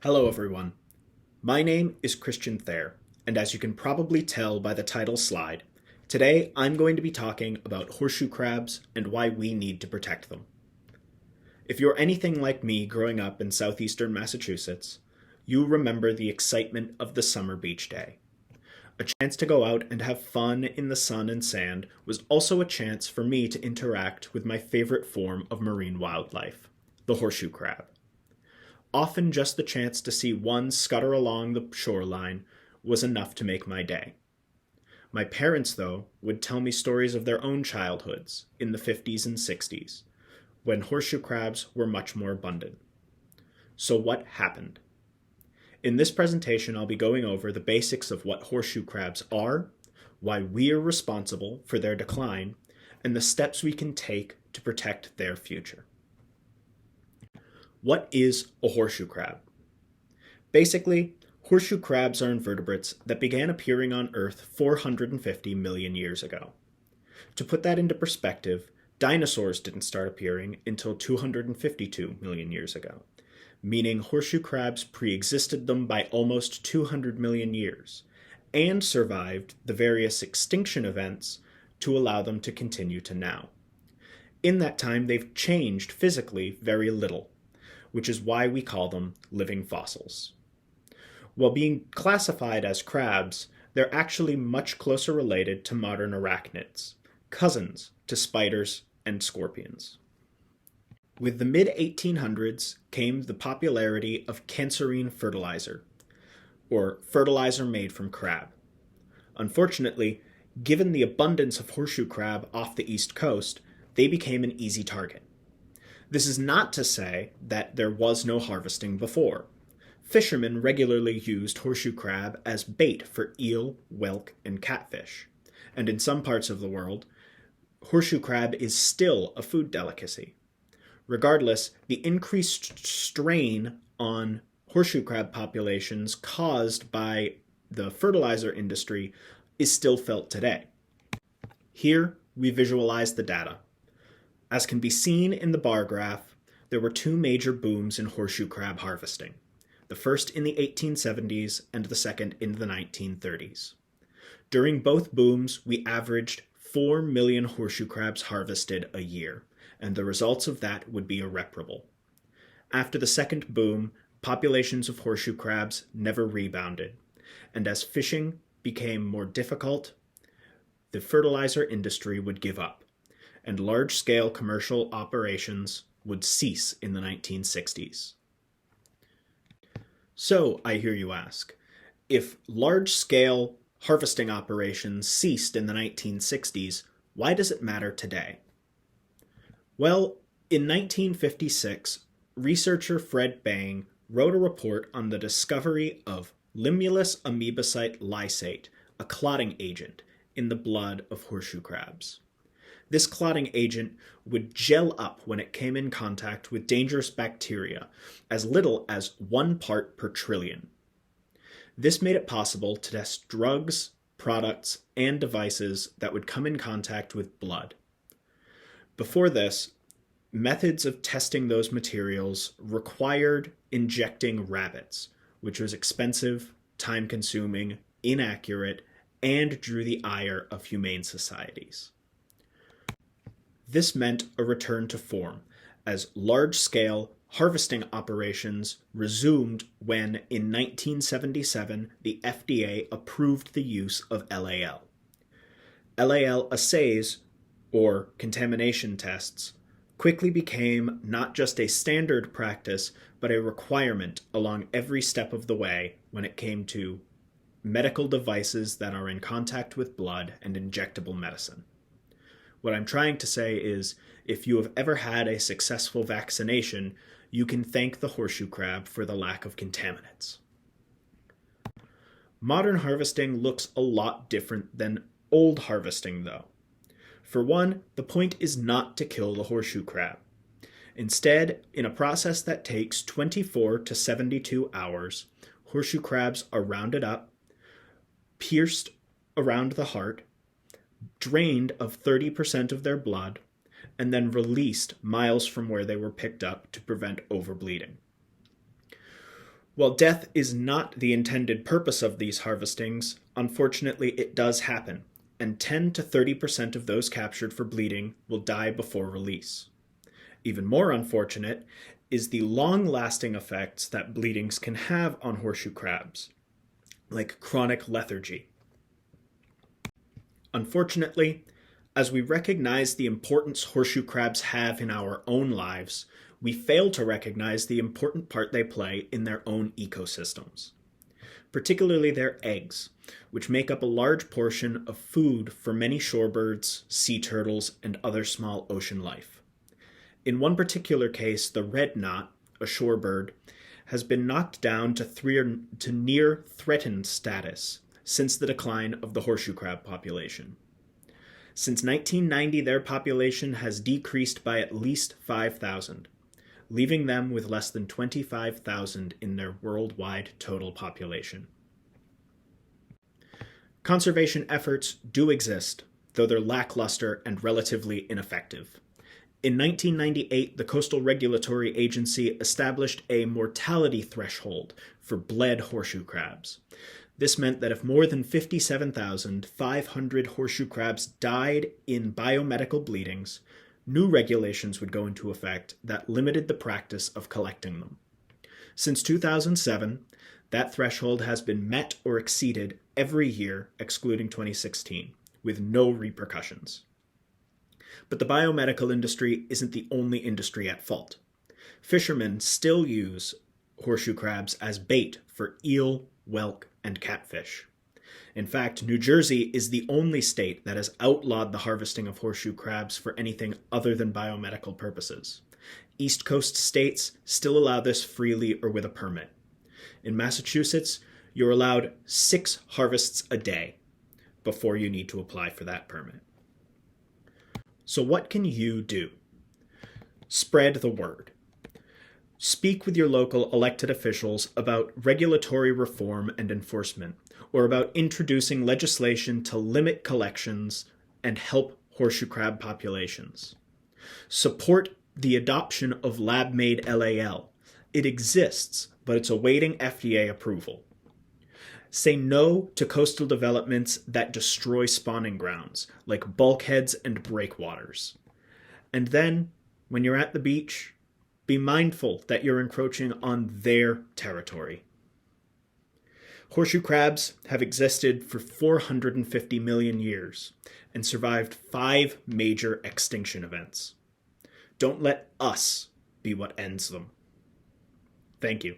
Hello everyone. My name is Christian Thayer, and as you can probably tell by the title slide, today I'm going to be talking about horseshoe crabs and why we need to protect them. If you're anything like me growing up in southeastern Massachusetts, you remember the excitement of the summer beach day. A chance to go out and have fun in the sun and sand was also a chance for me to interact with my favorite form of marine wildlife, the horseshoe crab. Often just the chance to see one scutter along the shoreline was enough to make my day. My parents, though, would tell me stories of their own childhoods in the 50s and 60s, when horseshoe crabs were much more abundant. So what happened? In this presentation, I'll be going over the basics of what horseshoe crabs are, why we are responsible for their decline, and the steps we can take to protect their future. What is a horseshoe crab? Basically, horseshoe crabs are invertebrates that began appearing on Earth 450 million years ago. To put that into perspective, dinosaurs didn't start appearing until 252 million years ago, meaning horseshoe crabs pre-existed them by almost 200 million years, and survived the various extinction events to allow them to continue to now. In that time, they've changed physically very little, which is why we call them living fossils. While being classified as crabs, they're actually much closer related to modern arachnids, cousins to spiders and scorpions. With the mid-1800s came the popularity of cancerine fertilizer, or fertilizer made from crab. Unfortunately, given the abundance of horseshoe crab off the East Coast, they became an easy target. This is not to say that there was no harvesting before. Fishermen regularly used horseshoe crab as bait for eel, whelk, and catfish. And in some parts of the world, horseshoe crab is still a food delicacy. Regardless, the increased strain on horseshoe crab populations caused by the fertilizer industry is still felt today. Here, we visualize the data. As can be seen in the bar graph, there were two major booms in horseshoe crab harvesting, the first in the 1870s and the second in the 1930s. During both booms, we averaged 4 million horseshoe crabs harvested a year, and the results of that would be irreparable. After the second boom, populations of horseshoe crabs never rebounded, and as fishing became more difficult, the fertilizer industry would give up, and large-scale commercial operations would cease in the 1960s. So, I hear you ask, if large-scale harvesting operations ceased in the 1960s, why does it matter today? Well, in 1956, researcher Fred Bang wrote a report on the discovery of Limulus amoebocyte lysate, a clotting agent, in the blood of horseshoe crabs. This clotting agent would gel up when it came in contact with dangerous bacteria, as little as 1 part per trillion. This made it possible to test drugs, products, and devices that would come in contact with blood. Before this, methods of testing those materials required injecting rabbits, which was expensive, time-consuming, inaccurate, and drew the ire of humane societies. This meant a return to form, as large-scale harvesting operations resumed when, in 1977, the FDA approved the use of LAL. LAL assays, or contamination tests, quickly became not just a standard practice, but a requirement along every step of the way when it came to medical devices that are in contact with blood and injectable medicine. What I'm trying to say is, if you have ever had a successful vaccination, you can thank the horseshoe crab for the lack of contaminants. Modern harvesting looks a lot different than old harvesting, though. For one, the point is not to kill the horseshoe crab. Instead, in a process that takes 24 to 72 hours, horseshoe crabs are rounded up, pierced around the heart, drained of 30% of their blood, and then released miles from where they were picked up to prevent overbleeding. While death is not the intended purpose of these harvestings, unfortunately it does happen, and 10 to 30% of those captured for bleeding will die before release. Even more unfortunate is the long-lasting effects that bleedings can have on horseshoe crabs, like chronic lethargy. Unfortunately, as we recognize the importance horseshoe crabs have in our own lives, we fail to recognize the important part they play in their own ecosystems, particularly their eggs, which make up a large portion of food for many shorebirds, sea turtles, and other small ocean life. In one particular case, the red knot, a shorebird, has been knocked down to near threatened status since the decline of the horseshoe crab population. Since 1990, their population has decreased by at least 5,000, leaving them with less than 25,000 in their worldwide total population. Conservation efforts do exist, though they're lackluster and relatively ineffective. In 1998, the Coastal Regulatory Agency established a mortality threshold for bled horseshoe crabs. This meant that if more than 57,500 horseshoe crabs died in biomedical bleedings, new regulations would go into effect that limited the practice of collecting them. Since 2007, that threshold has been met or exceeded every year, excluding 2016, with no repercussions. But the biomedical industry isn't the only industry at fault. Fishermen still use horseshoe crabs as bait for eel, whelk, and catfish. In fact, New Jersey is the only state that has outlawed the harvesting of horseshoe crabs for anything other than biomedical purposes. East Coast states still allow this freely or with a permit. In Massachusetts, you're allowed 6 harvests a day before you need to apply for that permit. So what can you do? Spread the word. Speak with your local elected officials about regulatory reform and enforcement, or about introducing legislation to limit collections and help horseshoe crab populations. Support the adoption of lab-made LAL. It exists, but it's awaiting FDA approval. Say no to coastal developments that destroy spawning grounds, like bulkheads and breakwaters. And then, when you're at the beach, be mindful that you're encroaching on their territory. Horseshoe crabs have existed for 450 million years and survived 5 major extinction events. Don't let us be what ends them. Thank you.